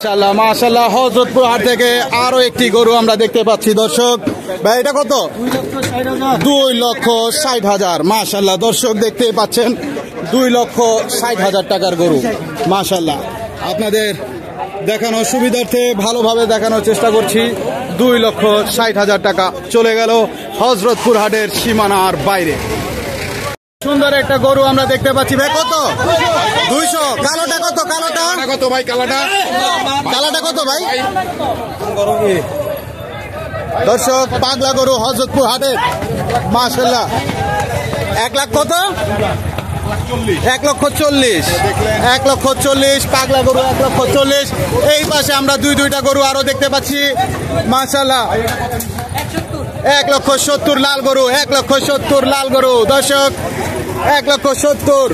মাশাআল্লাহ হযরতপুর হাট থেকে আরো একটি গরু আমরা দেখতে পাচ্ছি দর্শক। ভাই এটা কত? 2,60,000। মাশাআল্লাহ দর্শক দেখতে পাচ্ছেন 2,60,000 টাকার গরু। মাশাআল্লাহ আপনাদের দেখানোর সুবিধার্থে ভালোভাবে দেখানোর চেষ্টা করছি। 2,60,000 টাকা চলে গেল হযরতপুর হাটের সীমানার বাইরে। সুন্দর একটা গরু আমরা দেখতে পাচ্ছি। ভাই কত? 200। কালোটা কত? কালোটা কত ভাই? কালোটা কত ভাই? দর্শক পাগলা গরু হযরতপুর হাটের। মাশাআল্লাহ 1 লাখ কত? 1,40,000। 1,40,000 পাগলা গরু 1,40,000। এই পাশে আমরা দুইটা গরু আরো দেখতে পাচ্ছি। মাশাআল্লাহ 1,70,000 লাল গরু। 1,70,000 লাল গরু দর্শক 1,70,000।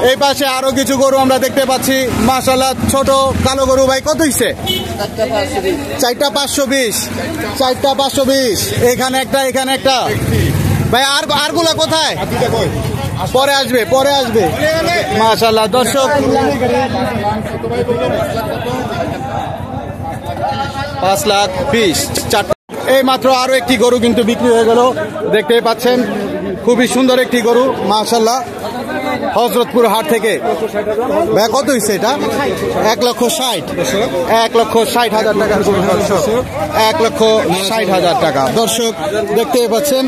এই পাশে আরো কিছু গরু আমরা দেখতে পাচ্ছি। মাশাআল্লাহ ছোট কালো গরু ভাই কত হইছে? 4টা 520। 4টা 520। এখানে একটা এখানে একটা। ভাই আর গুলা কোথায়? পরে আসবে পরে আসবে। মাশাআল্লাহ দর্শক 5,20,000। এই মাত্র আরো একটি গরু কিন্তু বিক্রি হয়ে গেল দেখতে পাচ্ছেন। খুবই সুন্দর একটি গরু মাশাআল্লাহ হযরতপুর হাট থেকে। ভাই কত হইছে এটা? 1,60,000। 1,60,000 টাকার গরু দর্শক। 1,60,000 টাকা দর্শক দেখতে পাচ্ছেন।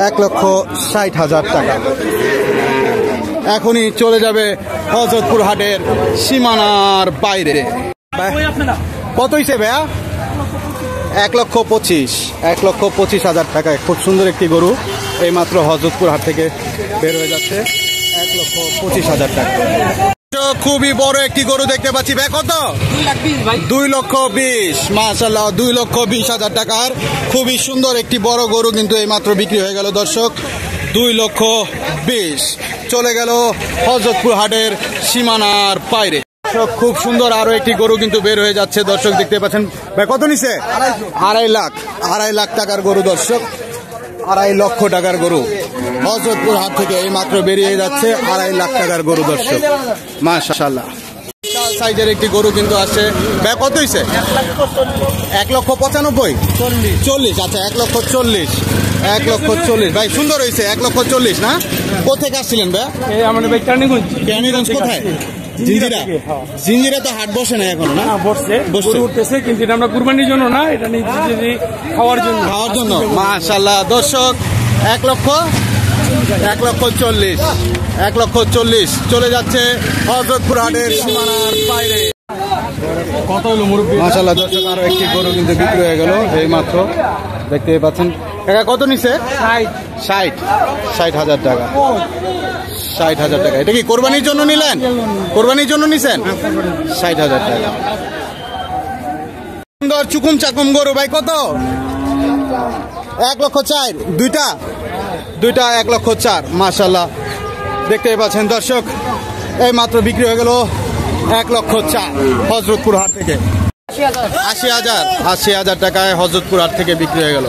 1,60,000 টাকা এখনই চলে যাবে হযরতপুর হাটের সীমানার বাইরে। কত হইছে ভাইয়া? 1,25,000। 1,25,000 টাকায় খুব সুন্দর একটি গরু এই মাত্র হযরতপুর হাট থেকে বের হয়ে যাচ্ছে। 1,25,000 টাকা। খুবই বড় একটি গরু দেখতে পাচ্ছি। ভাই কত? 2,20,000। মাশাআল্লাহ 2,20,000 টাকার খুবই সুন্দর একটি বড় গরু কিন্তু এই মাত্র বিক্রি হয়ে গেল দর্শক। 2,20,000 চলে গেল হযরতপুর হাটের সীমানার বাইরে। খুব সুন্দর আরো একটি গরু কিন্তু বের হয়ে যাচ্ছে দর্শক দেখতে পাচ্ছেন। ভাই কত নিছে? 2.5 লাখ। 2.5 লাখ টাকার গরু দর্শক। 2.5 লক্ষ টাকার গরু হযরতপুর হাট থেকে এই মাত্র বেরিয়ে যাচ্ছে। 2.5 লাখ টাকার গরু দর্শক। মাশাআল্লাহ সাইজের একটি গরু কিন্তু আছে। ভাই কত হইছে? 1,95,000। 40। আচ্ছা 1,40,000। 1,40,000 ভাই সুন্দর হয়েছে। 1,40,000 না? কোথেকে আসছিলেন ভাই? আমাদের ভাই কেরানীগঞ্জ। কোথায়? জিঞ্জিরা। জিঞ্জিরা তো হাট বসে না এখনো না? বসে উঠতেছে কিন্তু এটা আমরা কুরবানির জন্য না, এটা নিজে খাওয়ার জন্য। খাওয়ার জন্য। মাশাআল্লাহ দর্শক 1,40,000। 1,40,000 চলে যাচ্ছে হযরতপুর হাটের সীমানার বাইরে। কত হলো মুরব্বি? মাশাআল্লাহ দর্শক আরো একটি গরু কিন্তু বিক্রি হয়ে গেল এই মাত্র দেখতে পাচ্ছেন। টাকা কত নিছে? 60,000 টাকা। 60,000 টাকা। এটা কি কোরবানির জন্য নিলেন? কোরবানির জন্য নিছেন? 60,000 টাকা। সুন্দর চুকুম চাকুম গরু ভাই কত? 1,04,000। দুইটা 1,04,000। মাশাআল্লাহ দেখতে পাচ্ছেন দর্শক এই মাত্র বিক্রি হয়ে গেল 1,04,000 হযরতপুর হাট থেকে। 80,000 টাকায় হযরতপুর হাট থেকে বিক্রি হয়ে গেল।